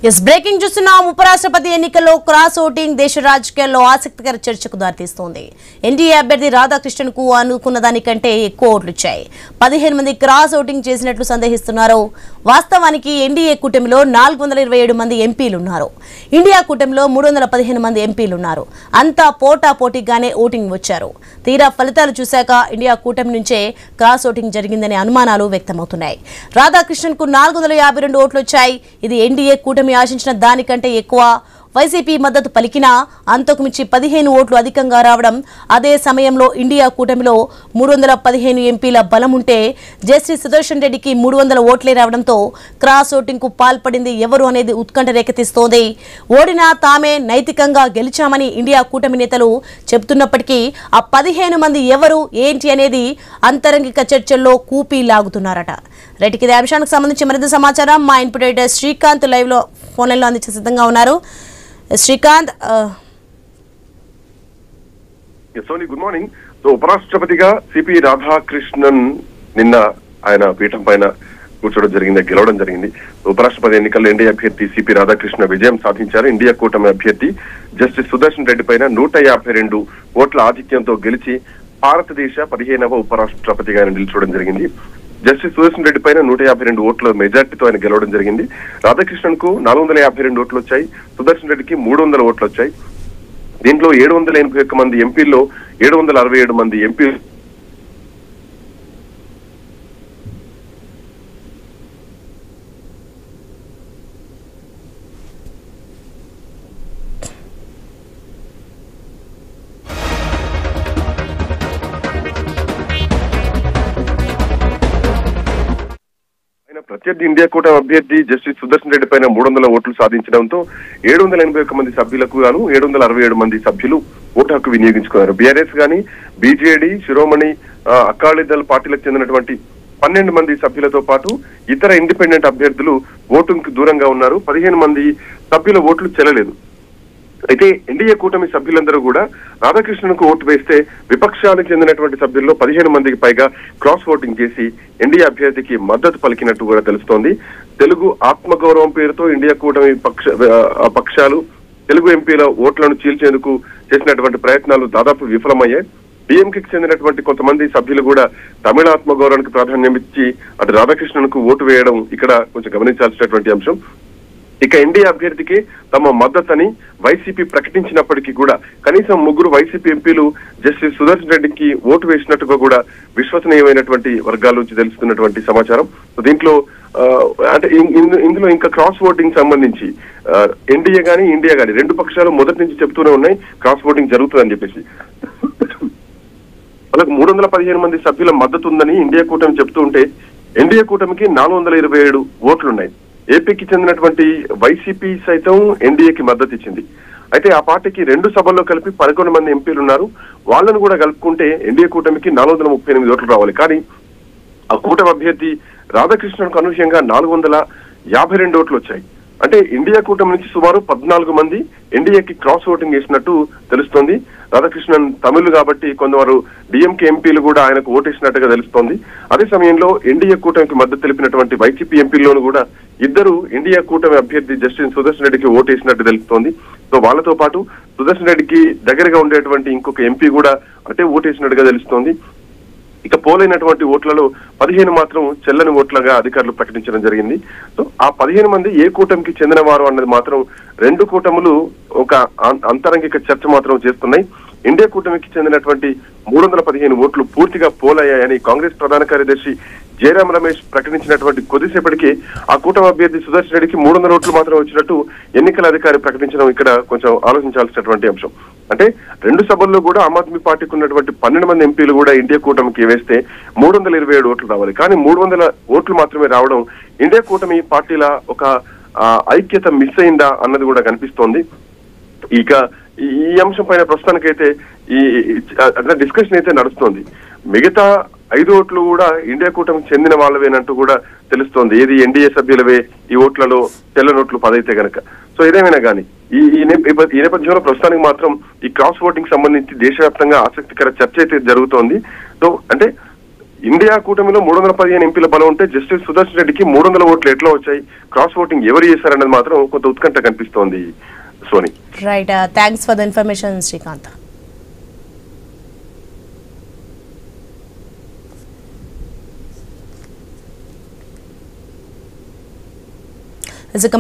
Yes breaking చూస్తున్నాం. ఉపరాష్ట్రపతి ఎన్నికల్లో క్రాస్ ఓటింగ్ దేశ రాజకీయాల్లో ఆసక్తికర చర్చకు దారితీస్తోంది. ఎన్డీఏ అభ్యర్థి రాధాకృష్ణన్ కు అనుకున్న దానికంటే ఎక్కువ ఓట్లు వచ్చాయి. 15 మంది క్రాస్ ఓటింగ్ చేసినట్లు సందేహిస్తున్నారు. వాస్తవానికి ఎన్డీఏ కూటమిలో 427 మంది ఎంపీలు ఉన్నారు. ఇండియా కూటమిలో 315 మంది ఎంపీలు ఉన్నారు. అంతా పోటాపోటీగానే ఓటింగ్ వచ్చారు. తీరా ఫలితాలు చూశాక ఇండియా కూటమి నుంచే క్రాస్ ఓటింగ్ జరిగిందనే అనుమానాలు వ్యక్తమవుతున్నాయి. రాధాకృష్ణన్ కు 452 ఓట్లు వచ్చాయి. ఇది ఎన్డీఏ కూటమి ఆశించిన దానికంటే ఎక్కువ. వైసీపీ మద్దతు పలికినా అంతకు మించి 15 ఓట్లు అధికంగా రావడం, అదే సమయంలో ఇండియా కూటమిలో 315 ఎంపీల బలం ఉంటే జస్టిస్ సుదర్శన్ రెడ్డికి 300 ఓట్లే రావడంతో క్రాస్ ఓటింగ్ కు పాల్పడింది ఎవరు అనేది ఉత్కంఠ రేకెత్తిస్తోంది. ఓడినా తామే నైతికంగా గెలిచామని ఇండియా కూటమి నేతలు చెబుతున్నప్పటికీ ఆ 15 మంది ఎవరు ఏంటి అనేది అంతరంగిక చర్చల్లో కూపీ లాగుతున్నారట. రైట్, ఇదే అంశానికి సంబంధించి మరింత సమాచారం మా ఇన్పుట్ ఎడిటర్ శ్రీకాంత్ లైవ్ లో ఫోన్ లైన్ లో అందించే సిద్ధంగా ఉన్నారు. Srikanth, Soni good morning. So ఉపరాష్ట్రపతిగా సిపి రాధాకృష్ణన్ నిన్న ఆయన పీఠం పైన కూర్చోవడం జరిగింది, గెలవడం జరిగింది. ఉపరాష్ట్రపతి ఎన్నికల్లో ఎన్డీఏ అభ్యర్థి సిపి రాధాకృష్ణ విజయం సాధించారు. ఇండియా కూటమి అభ్యర్థి జస్టిస్ సుదర్శన్ రెడ్డి పైన 152 ఓట్ల ఆధిక్యంతో గెలిచి భారతదేశ 15వ ఉపరాష్ట్రపతిగా ఆయన నిల్చోవడం జరిగింది. జస్టిస్ సుదర్శన్ రెడ్డి పైన 152 ఓట్ల మెజార్టీతో ఆయన గెలవడం జరిగింది. రాధాకృష్ణన్ కు 452 ఓట్లు వచ్చాయి. సుదర్శన్ రెడ్డికి 300 ఓట్లు వచ్చాయి. దీంట్లో 781 మంది ఎంపీల్లో 767 మంది ఎంపీలు ప్రత్యర్థి ఇండియా కూటమి అభ్యర్థి జస్టిస్ సుదర్శన్ రెడ్డి పైన 300 ఓట్లు సాధించడంతో 781 మంది సభ్యులకు గాను 767 మంది సభ్యులు ఓటు హక్కు వినియోగించుకున్నారు. బీఆర్ఎస్ గాని, బీజేడీ, శిరోమణి అకాలీదళ్ పార్టీలకు చెందినటువంటి 12 మంది సభ్యులతో పాటు ఇతర ఇండిపెండెంట్ అభ్యర్థులు ఓటుకు దూరంగా ఉన్నారు. 15 మంది సభ్యుల ఓట్లు చెల్లలేదు. అయితే ఎన్డీఏ కూటమి సభ్యులందరూ కూడా రాధాకృష్ణన్కు ఓటు వేస్తే విపక్షాలకు చెందినటువంటి సభ్యుల్లో 15 మందికి పైగా క్రాస్ ఓటింగ్ చేసి ఎన్డీఏ అభ్యర్థికి మద్దతు పలికినట్టు కూడా తెలుస్తోంది. తెలుగు ఆత్మగౌరవం పేరుతో ఇండియా కూటమి పక్షాలు తెలుగు ఎంపీల ఓట్లను చీల్చేందుకు చేసినటువంటి ప్రయత్నాలు దాదాపు విఫలమయ్యాయి. డిఎంకేకి చెందినటువంటి కొంతమంది సభ్యులు కూడా తమిళ ఆత్మగౌరవానికి ప్రాధాన్యం ఇచ్చి అటు రాధాకృష్ణన్కు ఓటు వేయడం ఇక్కడ కొంచెం గమనించాల్సినటువంటి అంశం. ఇక ఎన్డీఏ అభ్యర్థికి తమ మద్దతని వైసీపీ ప్రకటించినప్పటికీ కూడా కనీసం 3 వైసీపీ ఎంపీలు జస్టిస్ సుదర్శన్ రెడ్డికి ఓటు వేసినట్టుగా కూడా విశ్వసనీయమైనటువంటి వర్గాల నుంచి తెలుస్తున్నటువంటి సమాచారం. దీంట్లో అంటే ఇందులో ఇంకా క్రాస్ ఓటింగ్ సంబంధించి ఎన్డీఏ గానీ ఇండియా గానీ 2 పక్షాలు మొదటి నుంచి చెప్తూనే ఉన్నాయి క్రాస్ ఓటింగ్ జరుగుతుందని చెప్పేసి. వాళ్ళకి 315 మంది సభ్యుల మద్దతు ఉందని ఇండియా కూటమి చెప్తూ ఉంటే ఎన్డీఏ కూటమికి 427 ఓట్లున్నాయి. ఏపీకి చెందినటువంటి వైసీపీ సైతం ఎన్డీఏకి మద్దతు ఇచ్చింది. అయితే ఆ పార్టీకి 2 సభల్లో కలిపి 11 మంది ఎంపీలు ఉన్నారు. వాళ్ళను కూడా కలుపుకుంటే ఎన్డీఏ కూటమికి 438 ఓట్లు రావాలి. కానీ ఆ కూటమి అభ్యర్థి రాధాకృష్ణన్కు అనూహ్యంగా 452 ఓట్లు వచ్చాయి. అంటే ఇండియా కూటమి నుంచి సుమారు 14 మంది ఎన్డీఏకి క్రాస్ ఓటింగ్ చేసినట్టు తెలుస్తోంది. రాధాకృష్ణన్ తమిళ్ కాబట్టి కొందరు డిఎంకే ఎంపీలు కూడా ఆయనకు ఓటేసినట్టుగా తెలుస్తోంది. అదే సమయంలో ఎన్డీఏ కూటమికి మద్దతు తెలిపినటువంటి వైసీపీ ఎంపీల్లోనూ కూడా 2 ఇండియా కూటమి అభ్యర్థి జస్టిస్ సుదర్శన్ రెడ్డికి ఓటేసినట్టు తెలుస్తోంది. సో వాళ్ళతో పాటు సుదర్శన్ రెడ్డికి దగ్గరగా ఉండేటువంటి ఇంకొక ఎంపీ కూడా అంటే ఓటేసినట్టుగా తెలుస్తోంది. ఇక పోలైనటువంటి ఓట్లలో 15 మాత్రం చెల్లని ఓట్లుగా అధికారులు ప్రకటించడం జరిగింది. సో ఆ 15 మంది ఏ కూటమికి చెందిన వారు అన్నది మాత్రం 2 కూటములు ఒక అంతరంగిక చర్చ మాత్రం చేస్తున్నాయి. ఇండియా కూటమికి చెందినటువంటి 315 ఓట్లు పూర్తిగా పోలయ్యాయని కాంగ్రెస్ ప్రధాన కార్యదర్శి జయరాం రమేష్ ప్రకటించినటువంటి కొద్దిసేపటికి ఆ కూటమి అభ్యర్థి సుదర్శన్ రెడ్డికి 300 ఓట్లు మాత్రం వచ్చినట్టు ఎన్నికల అధికారి ప్రకటించడం ఇక్కడ కొంచెం ఆలోచించాల్సినటువంటి అంశం. అంటే 2 సభల్లో కూడా ఆమ్ ఆద్మీ పార్టీకి ఉన్నటువంటి 12 మంది ఎంపీలు కూడా ఇండియా కూటమికి వేస్తే 327 ఓట్లు రావాలి. కానీ 300 ఓట్లు మాత్రమే రావడం ఇండియా కూటమి పార్టీల ఒక ఐక్యత మిస్ అయిందా అన్నది కూడా కనిపిస్తోంది. ఇక ఈ అంశం పైన ప్రస్తుతానికైతే ఈ డిస్కషన్ అయితే నడుస్తోంది. మిగతా 5 ఓట్లు కూడా ఇండియా కూటమికి చెందిన వాళ్ళవేనంటూ కూడా తెలుస్తోంది. ఏది ఎన్డీఏ సభ్యులవే ఈ ఓట్లలో తెల్ల నోట్లు 10 అయితే గనక. సో ఏదేమైనా కానీ ఈ నేపథ్యంలో ప్రస్తుతానికి మాత్రం ఈ క్రాస్ ఓటింగ్ సంబంధించి దేశవ్యాప్తంగా ఆసక్తికర చర్చ అయితే జరుగుతోంది. సో అంటే ఇండియా కూటమిలో 315 ఎంపీల బలం ఉంటే జస్టిస్ సుదర్శన్ రెడ్డికి 300 ఓట్లు ఎట్లా వచ్చాయి, క్రాస్ ఓటింగ్ ఎవరు చేశారన్నది మాత్రం కొంత ఉత్కంఠ కనిపిస్తోంది Soni. Right, thanks for the information Srikanth.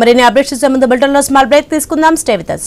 మరిన్ని అప్డేట్స్ సంబంధ బులెటిన్లో స్మాల్ బ్రేక్ తీసుకుందాం. Stay with us.